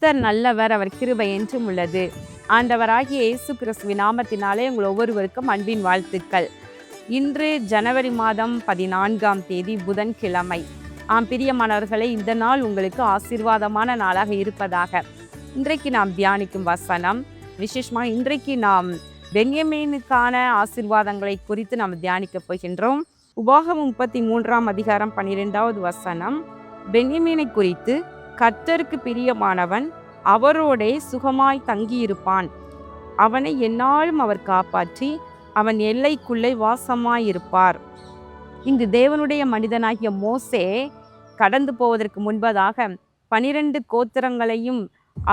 கர்த்தர் நல்லவர், அவர் கிருபை என்றும் உள்ளது. ஆண்டவராகிய இயேசு கிறிஸ்துவின் நாமத்தினாலே உங்கள் ஒவ்வொருவருக்கும் அன்பின் வாழ்த்துக்கள். இன்று ஜனவரி மாதம் 14ஆம் தேதி புதன்கிழமை. பிரியமானவர்களே, இந்த நாள் உங்களுக்கு ஆசீர்வாதமான நாளாக இருப்பதாக. இன்றைக்கு நாம் தியானிக்கும் வசனம், விசேஷமாக இன்றைக்கு நாம் பென்யமீனுக்கான ஆசீர்வாதங்களை குறித்து நாம் தியானிக்க போகின்றோம். உபாகமம் 33ஆம் அதிகாரம் 12வது வசனம், பென்யமீனை குறித்து, கர்த்தருக்கு பிரியமானவன் அவரோடே சுகமாய் தங்கியிருப்பான், அவனை எந்நாளும் அவர் காப்பாற்றி அவன் எல்லைக்குள்ளே வாசமாயிருப்பார். இங்கு தேவனுடைய மனிதனாகிய மோசே கடந்து போவதற்கு முன்பதாக 12 கோத்திரங்களையும்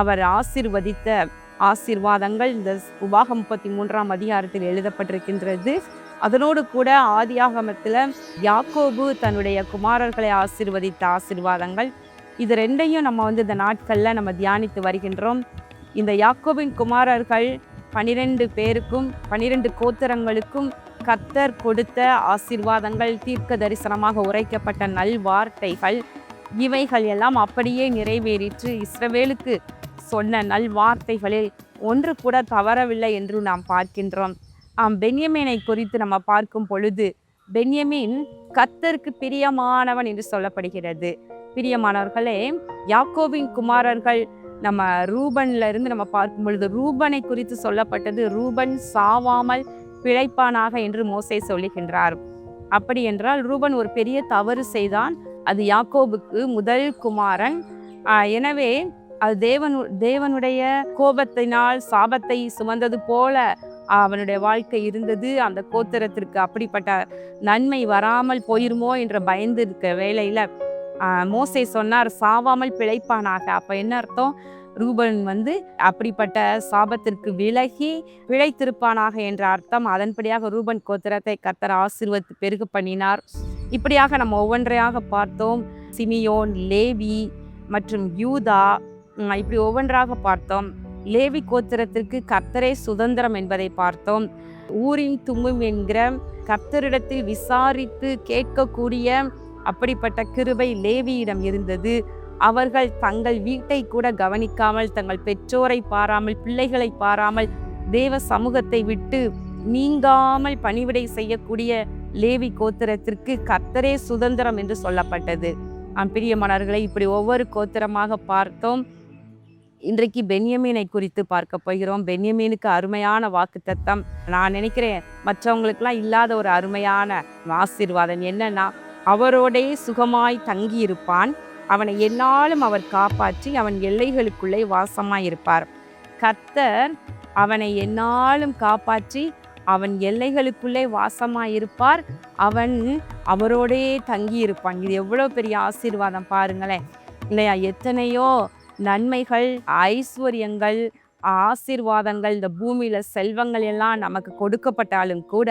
அவர் ஆசீர்வதித்த ஆசீர்வாதங்கள் இந்த உபாகம் 33ஆம் அதிகாரத்தில் எழுதப்பட்டிருக்கின்றது. அதனோடு கூட ஆதியாகமத்தில் யாக்கோபு தன்னுடைய குமாரர்களை ஆசீர்வதித்த ஆசீர்வாதங்கள், இது ரெண்டையும் நம்ம இந்த நாட்களில் நம்ம தியானித்து வருகின்றோம். இந்த யாக்கோபின் குமாரர்கள் 12 பேருக்கும் 12 கோத்திரங்களுக்கும் கர்த்தர் கொடுத்த ஆசீர்வாதங்கள், தீர்க்க தரிசனமாக உரைக்கப்பட்ட நல்வார்த்தைகள், இவைகள் எல்லாம் அப்படியே நிறைவேறிற்று. இஸ்ரவேலுக்கு சொன்ன நல்வார்த்தைகளில் ஒன்று கூட தவறவில்லை என்று நாம் பார்க்கின்றோம். பென்யமீனை குறித்து நம்ம பார்க்கும் பொழுது, பென்யமீன் கர்த்தருக்கு பிரியமானவன் என்று சொல்லப்படுகிறது. பிரியமானவர்களே, யாக்கோபின் குமாரர்கள் நம்ம ரூபன்ல இருந்து நம்ம பார்க்கும் பொழுது, ரூபனை குறித்து சொல்லப்பட்டது, ரூபன் சாவாமல் பிழைப்பானாக என்று மோசே சொல்லுகின்றார். அப்படி என்றால் ரூபன் ஒரு பெரிய தவறு செய்தான். அது யாக்கோபுக்கு முதல் குமாரன். எனவே அது தேவனுடைய கோபத்தினால் சாபத்தை சுமந்தது போல அவனுடைய வாழ்க்கை இருந்தது. அந்த கோத்திரத்திற்கு அப்படிப்பட்ட நன்மை வராமல் போயிருமோ என்ற பயந்து இருக்க வேளையில மோசே சொன்னார், சாவாமல் பிழைப்பானாக. அப்ப என்ன அர்த்தம்? ரூபன் அப்படிப்பட்ட சாபத்திற்கு விலகி பிழைத்திருப்பானாக என்ற அர்த்தம். அதன்படியாக ரூபன் கோத்திரத்தை கர்த்தர் ஆசீர்வதித்து பெருக பண்ணினார். இப்படியாக நம்ம ஒவ்வொன்றையாக பார்த்தோம். சிமியோன், லேவி மற்றும் யூதா, இப்படி ஒவ்வொன்றாக பார்த்தோம். லேவி கோத்திரத்திற்கு கர்த்தரே சுதந்திரம் என்பதை பார்த்தோம். ஊரின் தும்மும் என்கிற கர்த்தரிடத்தில் விசாரித்து கேட்கக்கூடிய அப்படிப்பட்ட கிருபை லேவியிடம் இருந்தது. அவர்கள் தங்கள் வீட்டை கூட கவனிக்காமல், தங்கள் பெற்றோரை பாராமல், பிள்ளைகளை பாராமல், தேவ சமூகத்தை விட்டு நீங்காமல் பணிவிடை செய்யக்கூடிய லேவி கோத்திரத்திற்கு கர்த்தரே சுதந்திரம் என்று சொல்லப்பட்டது. பிரியமானவர்களை, இப்படி ஒவ்வொரு கோத்திரமாக பார்த்தோம். இன்றைக்கு பென்யமீனை குறித்து பார்க்க போகிறோம். பென்யமீனுக்கு அருமையான வாக்குத்தத்தம், நான் நினைக்கிறேன் மற்றவங்களுக்கெல்லாம் இல்லாத ஒரு அருமையான ஆசீர்வாதம் என்னன்னா, அவரோடே சுகமாய் தங்கியிருப்பான், அவனை எந்நாளும் அவர் காப்பாற்றி அவன் எல்லைகளுக்குள்ளே வாசமாயிருப்பார். கர்த்தர் அவனை எந்நாளும் காப்பாற்றி அவன் எல்லைகளுக்குள்ளே வாசமாயிருப்பார், அவன் அவரோடே தங்கியிருப்பான். இது எவ்வளோ பெரிய ஆசீர்வாதம் பாருங்களேன், இல்லையா? எத்தனையோ நன்மைகள், ஐஸ்வர்யங்கள், ஆசீர்வாதங்கள், இந்த பூமியில செல்வங்கள் எல்லாம் நமக்கு கொடுக்கப்பட்டாலும் கூட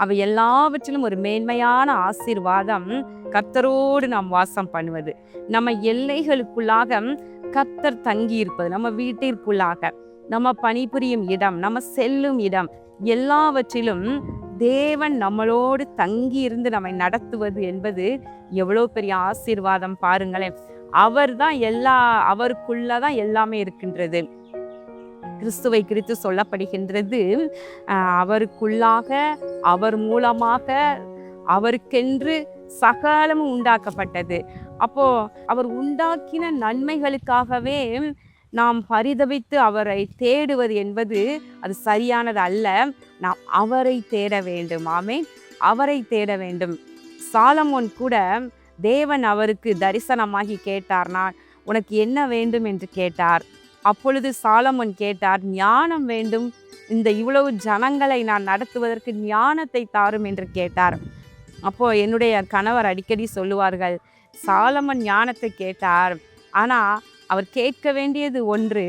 அவை எல்லாவற்றிலும் ஒரு மேன்மையான ஆசீர்வாதம் கர்த்தரோடு நாம் வாசம் பண்ணுவது, நம்ம எல்லைகளுக்குள்ளாக கர்த்தர் தங்கி இருப்பது, நம்ம வீட்டிற்குள்ளாக, நம்ம பணிபுரியும் இடம், நம்ம செல்லும் இடம், எல்லாவற்றிலும் தேவன் நம்மளோடு தங்கி இருந்து நம்மை நடத்துவது என்பது எவ்வளோ பெரிய ஆசீர்வாதம் பாருங்களேன். அவருக்குள்ளதான் எல்லாமே இருக்கின்றது. கிறிஸ்துவை குறித்து சொல்லப்படுகின்றது, அவருக்குள்ளாக, அவர் மூலமாக, அவருக்கென்று சகலமும் உண்டாக்கப்பட்டது. அப்போ அவர் உண்டாக்கின நன்மைகளுக்காகவே நாம் பரிதபித்து அவரை தேடுவது என்பது அது சரியானது அல்ல. நாம் அவரை தேட வேண்டும். ஆமென், அவரை தேட வேண்டும். சாலமோன் கூட தேவன் அவருக்கு தரிசனமாகி கேட்டார், நான் உனக்கு என்ன வேண்டும் என்று கேட்டார். அப்பொழுது சாலமோன் கேட்டார், ஞானம் வேண்டும், இந்த இவ்வளவு ஜனங்களை நான் நடத்துவதற்கு ஞானத்தை தாரும் என்று கேட்டார். அப்போ என்னுடைய கணவர் அடிக்கடி சொல்லுவார்கள், சாலமோன் ஞானத்தை கேட்டார், ஆனா அவர் கேட்க வேண்டியது ஒன்று,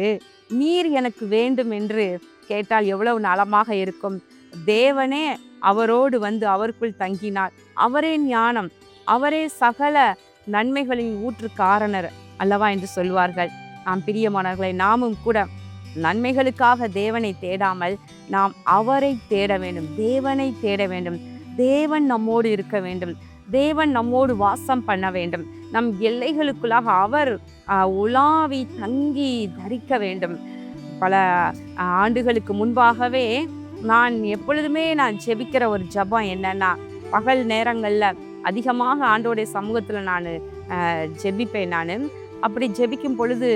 நீர் எனக்கு வேண்டும் என்று கேட்டால் எவ்வளவு நலமாக இருக்கும். தேவனே அவரோடு அவருக்குள் தங்கினார். அவரே ஞானம், அவரே சகல நன்மைகளின் ஊற்று காரணர் அல்லவா என்று சொல்வார்கள். பிரியமானவர்களை, நாமும் கூட நன்மைகளுக்காக தேவனை தேடாமல் நாம் அவரை தேட வேண்டும், தேவனை தேட வேண்டும். தேவன் நம்மோடு இருக்க வேண்டும், தேவன் நம்மோடு வாசம் பண்ண வேண்டும். நம் எல்லைகளுக்குள்ளாக அவர் உலாவி தங்கி தரிக்க வேண்டும். பல ஆண்டுகளுக்கு முன்பாகவே நான் எப்பொழுதுமே ஜெபிக்கிற ஒரு ஜெபம் என்னன்னா, பகல் நேரங்கள்ல அதிகமாக ஆண்டோடைய சமூகத்துல நான் ஜெபிப்பேன். நான் அப்படி ஜெபிக்கும் பொழுது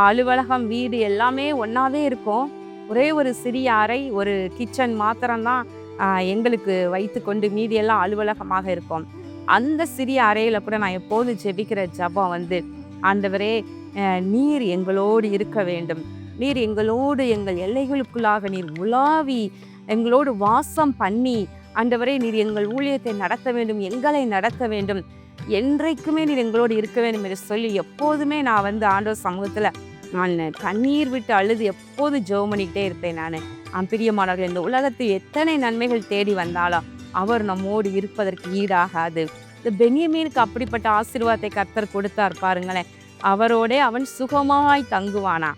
அலுவலகம், வீடு எல்லாமே ஒன்றாவே இருக்கும். ஒரே ஒரு சிறிய அறை, ஒரு கிச்சன் மாத்திரம்தான் எங்களுக்கு வைத்து கொண்டு மீதியெல்லாம் அலுவலகமாக இருக்கும். அந்த சிறிய அறையில் கூட நான் எப்போதும் ஜெபிக்கிற ஜெபம் ஆண்டவரே, நீர் எங்களோடு இருக்க வேண்டும். நீர் எங்களோடு எங்கள் எல்லைகளுக்குள்ளாக நீர் உலாவி எங்களோடு வாசம் பண்ணி, ஆண்டவரே நீர் எங்கள் ஊழியத்தை நடத்த வேண்டும், எங்களை நடத்த வேண்டும், என்றைக்குமே நீர் எங்களோடு இருக்க வேண்டும் என்று சொல்லி எப்போதுமே நான் ஆண்டவர் சமூகத்தில் நான் கண்ணீர் விட்டு அழுது எப்போது ஜெபம் பண்ணிக்கிட்டே இருப்பேன். நான் பிரியமானவர்கள், இந்த உலகத்தில் எத்தனை நன்மைகள் தேடி வந்தாலும் அவர் நம்மோடு இருப்பதற்கு ஈடாகாது. இந்த பென்யமீனுக்கு அப்படிப்பட்ட ஆசீர்வாதத்தை கர்த்தர் கொடுத்தார் பாருங்களேன். அவரோட அவன் சுகமாய் தங்குவானா.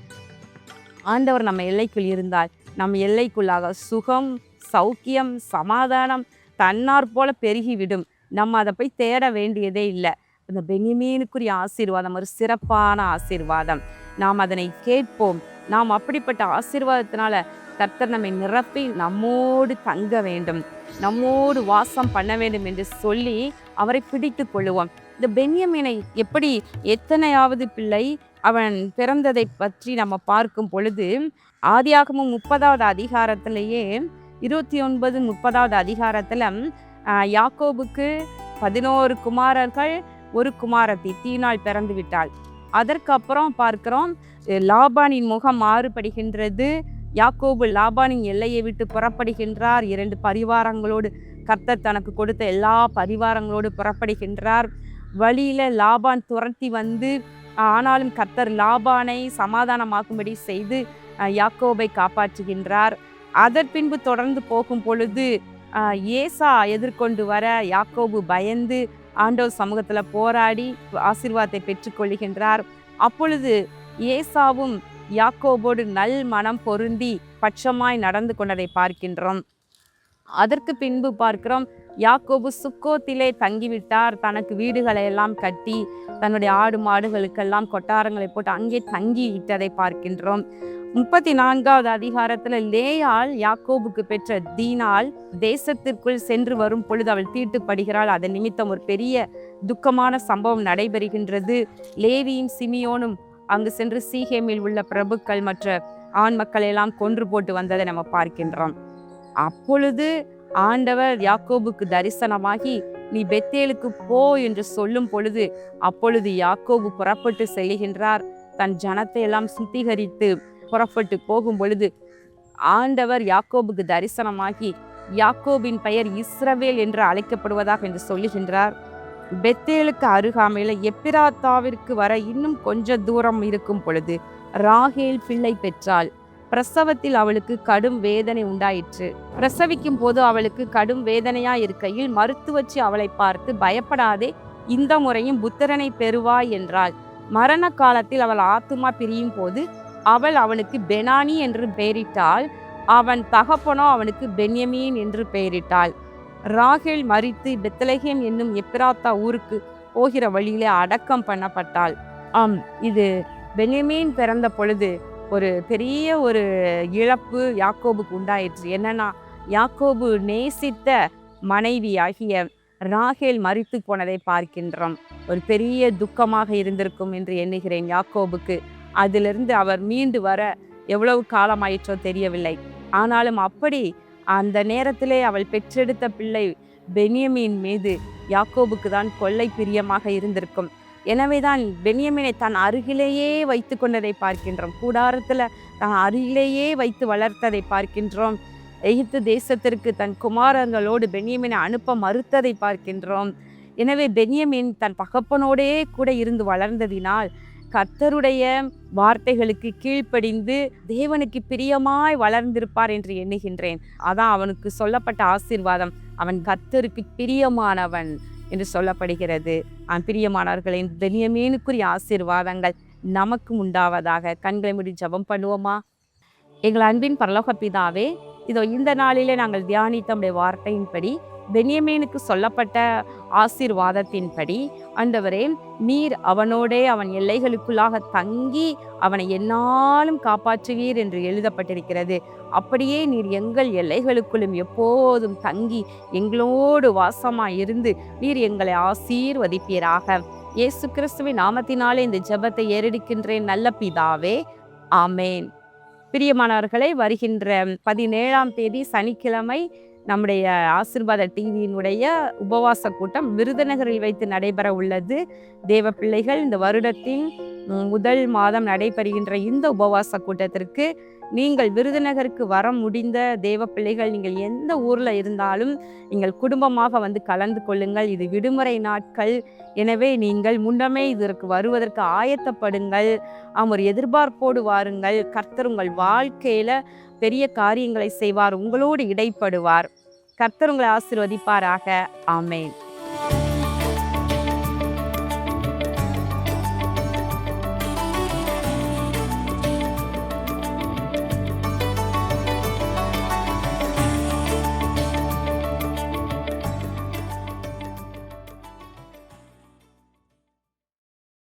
ஆண்டவர் நம்ம எல்லைக்குள் இருந்தால் நம் எல்லைக்குள்ளாக சுகம், சௌக்கியம், சமாதானம் தன்னார் போல பெருகிவிடும். நம்ம அதை போய் தேட வேண்டியதே இல்லை. இந்த பென்யமீனுக்குரிய ஆசீர்வாதம் ஒரு சிறப்பான ஆசீர்வாதம். நாம் அதனை கேட்போம். நாம் அப்படிப்பட்ட ஆசீர்வாதத்தினால கர்த்தர் நம்மை நிரப்பி நம்மோடு தங்க வேண்டும், நம்மோடு வாசம் பண்ண வேண்டும் என்று சொல்லி அவரை பிடித்து கொள்ளுவோம். இந்த பென்யமீனை எப்படி எத்தனையாவது பிள்ளை அவன் பிறந்ததை பற்றி நம்ம பார்க்கும் பொழுது ஆதியாகமம் 30வது அதிகாரத்திலேயே 29, 30வது அதிகாரத்தில் யாக்கோபுக்கு 11 குமாரர்கள், ஒரு குமாரத்தி தீனாள் பிறந்து விட்டாள். அதற்கப்புறம் பார்க்கிறோம், லாபானின் முகம் மாறுபடுகின்றது. யாக்கோபு லாபானின் எல்லையை விட்டு புறப்படுகின்றார். 2 பரிவாரங்களோடு, கர்த்தர் தனக்கு கொடுத்த எல்லா பரிவாரங்களோடு புறப்படுகின்றார். வழியில லாபான் துரத்தி ஆனாலும் கர்த்தர் லாபானை சமாதானமாக்கும்படி செய்து யாக்கோபை காப்பாற்றுகின்றார். அதற்பின்பு தொடர்ந்து போகும் பொழுது ஏசா எதிர்கொண்டு வர யாக்கோபு பயந்து ஆண்டவர் சமூகத்தில் போராடி ஆசீர்வாதத்தை பெற்றுக்கொள்கின்றார். அப்பொழுது ஏசாவும் யாக்கோபோடு நல் மனம் பொருந்தி பட்சமாய் நடந்து கொண்டதை பார்க்கின்றோம். அதற்கு பின்பு பார்க்கிறோம், யாக்கோபு சுக்கோத்திலே தங்கிவிட்டார். தனக்கு வீடுகளை எல்லாம் கட்டி தன்னுடைய ஆடு மாடுகளுக்கெல்லாம் கொட்டாரங்களை போட்டு அங்கே தங்கி விட்டதை பார்க்கின்றோம். 34வது அதிகாரத்தில் லேயாள் யாக்கோபுக்கு பெற்ற தீனாள் தேசத்திற்குள் சென்று வரும் பொழுது அவள் தீட்டுப்படுகிறாள். அதன் நிமித்தம் ஒரு பெரிய துக்கமான சம்பவம் நடைபெறுகின்றது. லேவியும் சிமியோனும் அங்கு சென்று சீகேமில் உள்ள பிரபுக்கள் மற்ற ஆண் மக்களை எல்லாம் கொன்று போட்டு வந்ததை நம்ம பார்க்கின்றோம். அப்பொழுது ஆண்டவர் யாக்கோபுக்கு தரிசனமாகி நீ பெத்தேலுக்கு போ என்று சொல்லும் பொழுது அப்பொழுது யாக்கோபு புறப்பட்டு செல்கின்றார். தன் ஜனத்தை எல்லாம் சுத்திகரித்து புறப்பட்டு போகும் பொழுது ஆண்டவர் யாக்கோபுக்கு தரிசனமாகி யாக்கோபின் பெயர் இஸ்ரவேல் என்று அழைக்கப்படுவதாக என்று சொல்லுகின்றார். பெத்தேலுக்கு அருகாமையில் எப்பிராத்தாவிற்கு வர இன்னும் கொஞ்ச தூரம் இருக்கும் பொழுது ராகேல் பிள்ளை பெற்றாள். பிரசவத்தில் அவளுக்கு கடும் வேதனை உண்டாயிற்று. பிரசவிக்கும் போது அவளுக்கு கடும் வேதனையா இருக்கையில் மருத்துவச்சி அவளை பார்த்து, பயப்படாதே, இந்த முறையும் புத்திரனை பெறுவாய் என்றாள். மரண காலத்தில் அவள் ஆத்துமா பிரியும் போது அவள் அவனுக்கு பெனானி என்று பெயரிட்டாள். அவன் தகப்பனோ அவனுக்கு பென்யமீன் என்று பெயரிட்டாள். ராகேல் மரித்து பெத்லகேம் என்னும் எப்பிராத்தா ஊருக்கு போகிற வழியிலே அடக்கம் பண்ணப்பட்டாள். இது பென்யமீன் பிறந்த பொழுது ஒரு பெரிய ஒரு இழப்பு யாக்கோபுக்கு உண்டாயிற்று. என்னன்னா, யாக்கோபு நேசித்த மனைவி ஆகிய ராகேல் மரித்து போனதை பார்க்கின்றோம். ஒரு பெரிய துக்கமாக இருந்திருக்கும் என்று எண்ணுகிறேன் யாக்கோபுக்கு. அதிலிருந்து அவர் மீண்டு வர எவ்வளவு காலமாயிற்றோ தெரியவில்லை. ஆனாலும் அப்படி அந்த நேரத்திலே அவள் பெற்றெடுத்த பிள்ளை பென்யமீன் மீது யாக்கோபுக்கு தான் கொள்ளை பிரியமாக இருந்திருக்கும். எனவேதான் பென்யமீனை தன் அருகிலேயே வைத்து கொண்டதை பார்க்கின்றோம். கூடாரத்தில் தன் அருகிலேயே வைத்து வளர்த்ததை பார்க்கின்றோம். எகிப்து தேசத்திற்கு தன் குமாரர்களோடு பென்யமீனை அனுப்ப மறுத்ததை பார்க்கின்றோம். எனவே பென்யமீன் தன் தகப்பனோடே கூட இருந்து வளர்ந்ததினால் கர்த்தருடைய வார்த்தைகளுக்கு கீழ்ப்படிந்து தேவனுக்கு பிரியமாய் வளர்ந்திருப்பார் என்று எண்ணுகின்றேன். அதான் அவனுக்கு சொல்லப்பட்ட ஆசீர்வாதம், அவன் கர்த்தருக்கு பிரியமானவன் என்று சொல்லப்படுகிறது. பிரியமானவர்களின் பென்யமீனுக்குரிய ஆசீர்வாதங்கள் நமக்கு உண்டாவதாக. கண்களை மூடி ஜெபம் பண்ணுவோமா? எங்கள் அன்பின் பரலோக பிதாவே, இதோ இந்த நாளிலே நாங்கள் தியானித்த உடைய வார்த்தையின்படி பென்யமீனுக்கு சொல்லப்பட்ட ஆசீர்வாதத்தின்படி ஆண்டவரே, நீர் அவனோடே அவன் எல்லைகளுக்குள்ளாக தங்கி அவனை எந்நாளும் காப்பாற்றுவீர் என்று எழுதப்பட்டிருக்கிறது. அப்படியே நீர் எங்கள் எல்லைகளுக்குள்ளும் எப்போதும் தங்கி எங்களோடு வாசமாய் இருந்து நீர் எங்களை ஆசீர்வதிப்பீராக. இயேசு கிறிஸ்துவின் நாமத்தினாலே இந்த ஜெபத்தை ஏறெடுக்கின்றேன் நல்ல பிதாவே, ஆமேன். பிரியமானவர்களை, வருகின்ற 17ஆம் தேதி சனிக்கிழமை நம்முடைய ஆசீர்வாத டிவியினுடைய உபவாச கூட்டம் விருதுநகரில் வைத்து நடைபெற உள்ளது. தேவ பிள்ளைகள், இந்த வருடத்தின் முதல் மாதம் நடைபெறுகின்ற இந்த உபவாச கூட்டத்திற்கு நீங்கள் விருதுநகருக்கு வர முடிந்த தேவ பிள்ளைகள், நீங்கள் எந்த ஊரில் இருந்தாலும் நீங்கள் குடும்பமாக வந்து கலந்து கொள்ளுங்கள். இது விடுமுறை நாட்கள். எனவே நீங்கள் முன்னமே இதற்கு வருவதற்கு ஆயத்தப்படுங்கள். ஒரு எதிர்பார்ப்போடு வாருங்கள். கர்த்தர் உங்கள் வாழ்க்கையில் பெரிய காரியங்களை செய்வார். உங்களோடு இடைப்படுவார். கர்த்தர் உங்களை ஆசீர்வதிப்பாராக. ஆமேன்.